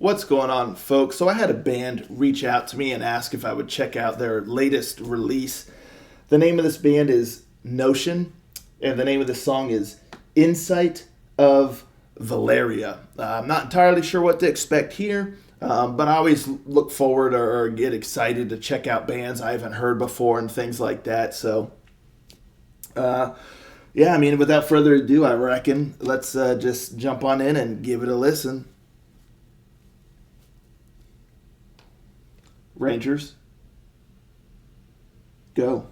What's going on, folks? So I had a band reach out to me and ask if I would check out their latest release. The name of this band is Nocean, and the name of the song is Insight of Valeria. I'm not entirely sure what to expect here, but I always look forward or get excited to check out bands I haven't heard before and things like that. So, without further ado, I reckon let's just jump on in and give it a listen. Rangers, go.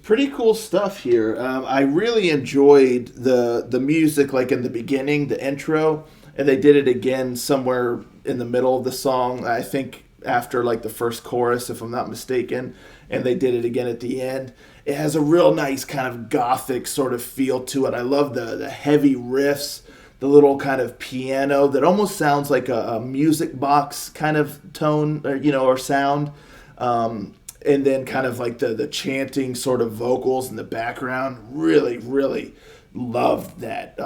Pretty cool stuff here. I really enjoyed the music, like in the beginning, the intro, and they did it again somewhere in the middle of the song. I think after like the first chorus, if I'm not mistaken, and they did it again at the end. It has a real nice kind of gothic sort of feel to it. I love the heavy riffs the little kind of piano that almost sounds like a music box kind of tone, or, or sound. And then kind of like the chanting sort of vocals in the background. Really, really loved that,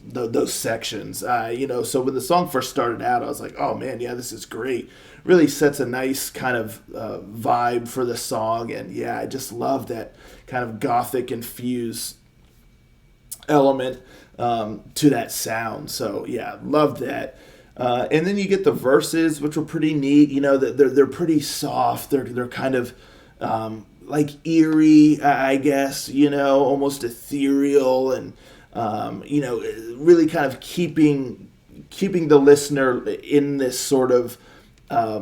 those sections. So when the song first started out, I was like, oh man, yeah, this is great. Really sets a nice kind of vibe for the song. And yeah, I just love that kind of gothic infused element to that sound. So yeah, love that. And then you get the verses, which were pretty neat. They're pretty soft. They're kind of like eerie, I guess. Almost ethereal, and really kind of keeping the listener in this sort of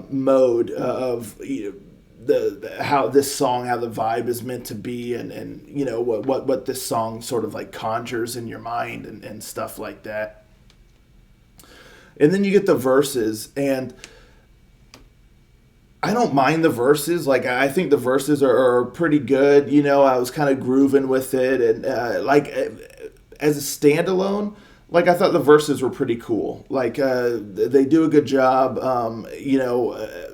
mode of how this song, how the vibe is meant to be, and what this song sort of like conjures in your mind, and stuff like that. And then you get the verses, and I don't mind the verses. Like, I think the verses are pretty good. I was kind of grooving with it, and as a standalone, like, I thought the verses were pretty cool. Like, they do a good job.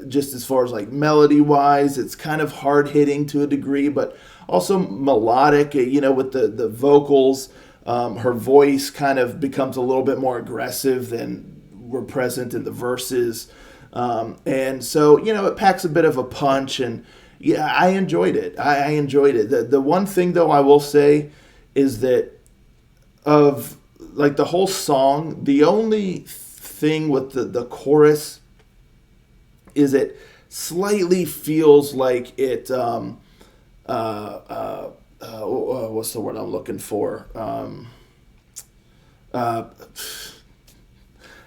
Just as far as like melody wise, it's kind of hard hitting to a degree, but also melodic. With the vocals, her voice kind of becomes a little bit more aggressive than were present in the verses. And so, it packs a bit of a punch, and yeah, I enjoyed it. I enjoyed it. The one thing though I will say is that of like the whole song, the only thing with the chorus is it slightly feels like it, what's the word I'm looking for?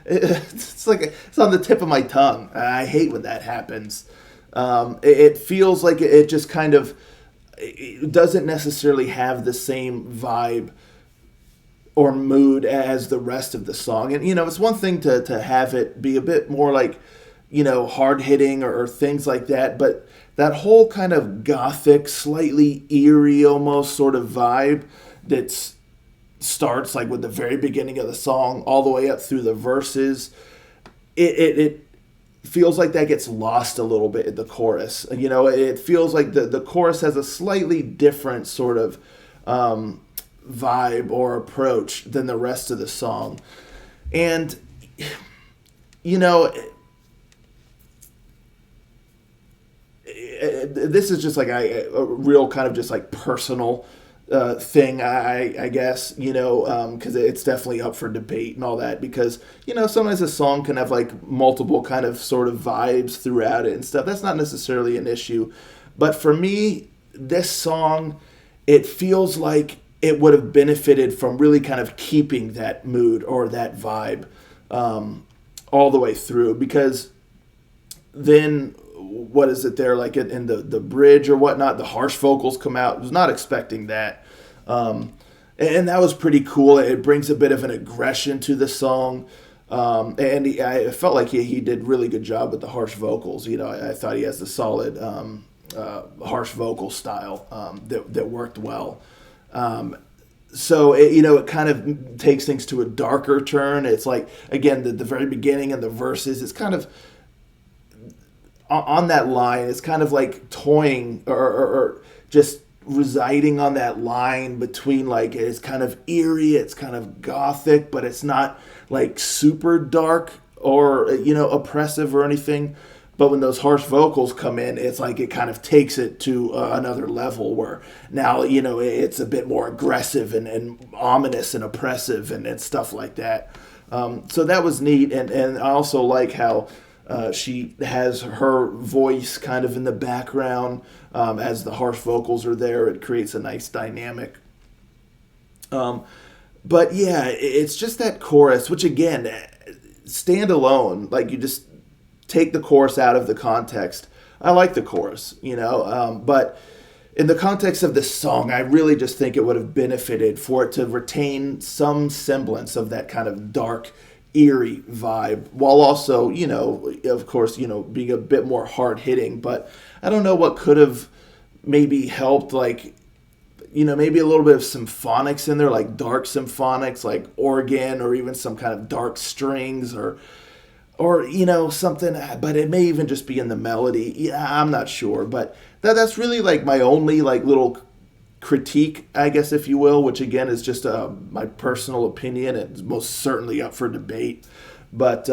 It's on the tip of my tongue. I hate when that happens. It feels like it just kind of, it doesn't necessarily have the same vibe or mood as the rest of the song. And, it's one thing to have it be a bit more like, hard hitting or things like that. But that whole kind of gothic, slightly eerie almost sort of vibe that's starts like with the very beginning of the song all the way up through the verses, it feels like that gets lost a little bit in the chorus. It feels like the chorus has a slightly different sort of vibe or approach than the rest of the song. And this is just like a real kind of just like personal thing, I guess, because it's definitely up for debate and all that, because, sometimes a song can have like multiple kind of sort of vibes throughout it and stuff. That's not necessarily an issue. But for me, this song, it feels like it would have benefited from really kind of keeping that mood or that vibe all the way through, because then what is it there, like in the bridge or whatnot, the harsh vocals come out. I was not expecting that. And that was pretty cool. It brings a bit of an aggression to the song. And I felt like he did really good job with the harsh vocals. I thought he has a solid harsh vocal style that worked well. So it kind of takes things to a darker turn. It's like, again, the very beginning and the verses, it's kind of on that line. It's kind of like toying or just residing on that line between, like, it's kind of eerie, it's kind of gothic, but it's not like super dark or oppressive or anything. But when those harsh vocals come in, it's like it kind of takes it to another level where now, it's a bit more aggressive and ominous and oppressive and stuff like that. So that was neat. And I also like how she has her voice kind of in the background as the harsh vocals are there. It creates a nice dynamic. But yeah, it's just that chorus, which again, stand alone. Like, you just take the chorus out of the context. I like the chorus, but in the context of this song, I really just think it would have benefited for it to retain some semblance of that kind of dark, eerie vibe, while also, of course, being a bit more hard hitting. But I don't know what could have maybe helped, like, maybe a little bit of symphonics in there, like dark symphonics, like organ or even some kind of dark strings or something, but it may even just be in the melody. Yeah, I'm not sure, but that's really like my only like little critique, I guess, if you will, which again is just my personal opinion. It's most certainly up for debate. But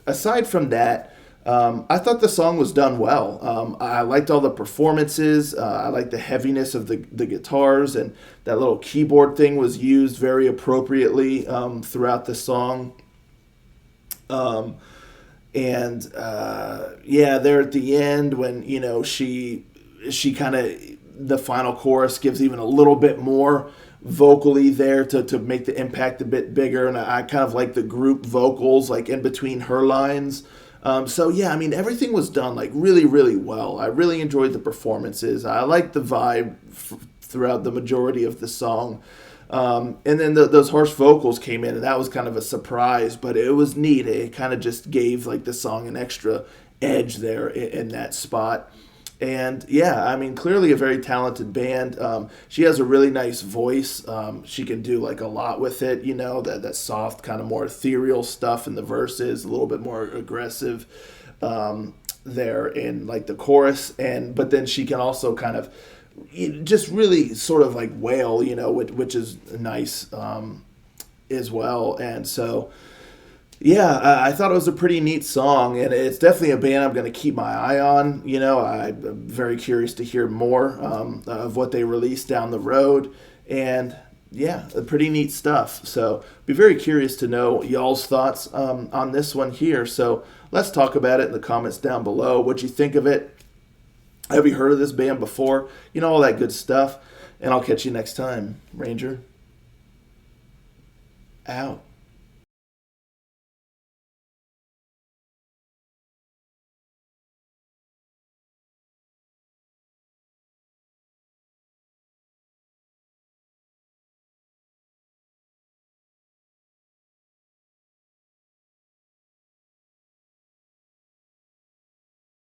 aside from that, I thought the song was done well. I liked all the performances. I liked the heaviness of the guitars, and that little keyboard thing was used very appropriately throughout the song. And yeah, there at the end when she kind of, the final chorus gives even a little bit more vocally there to make the impact a bit bigger, and I kind of like the group vocals like in between her lines. So yeah, I mean everything was done like really really well. I really enjoyed the performances. I liked the vibe throughout the majority of the song. And then those harsh vocals came in, and that was kind of a surprise, but it was neat. It kind of just gave like the song an extra edge there in that spot. And yeah, I mean, clearly a very talented band. She has a really nice voice. She can do like a lot with it, that soft, kind of more ethereal stuff in the verses, a little bit more aggressive there in like the chorus. But then she can also kind of just really sort of like wail, which is nice as well. And so, yeah, I thought it was a pretty neat song, and it's definitely a band I'm going to keep my eye on. I'm very curious to hear more of what they release down the road, and yeah, pretty neat stuff. So, be very curious to know y'all's thoughts on this one here. So, let's talk about it in the comments down below. What'd you think of it? Have you heard of this band before? All that good stuff. And I'll catch you next time. Ranger, out.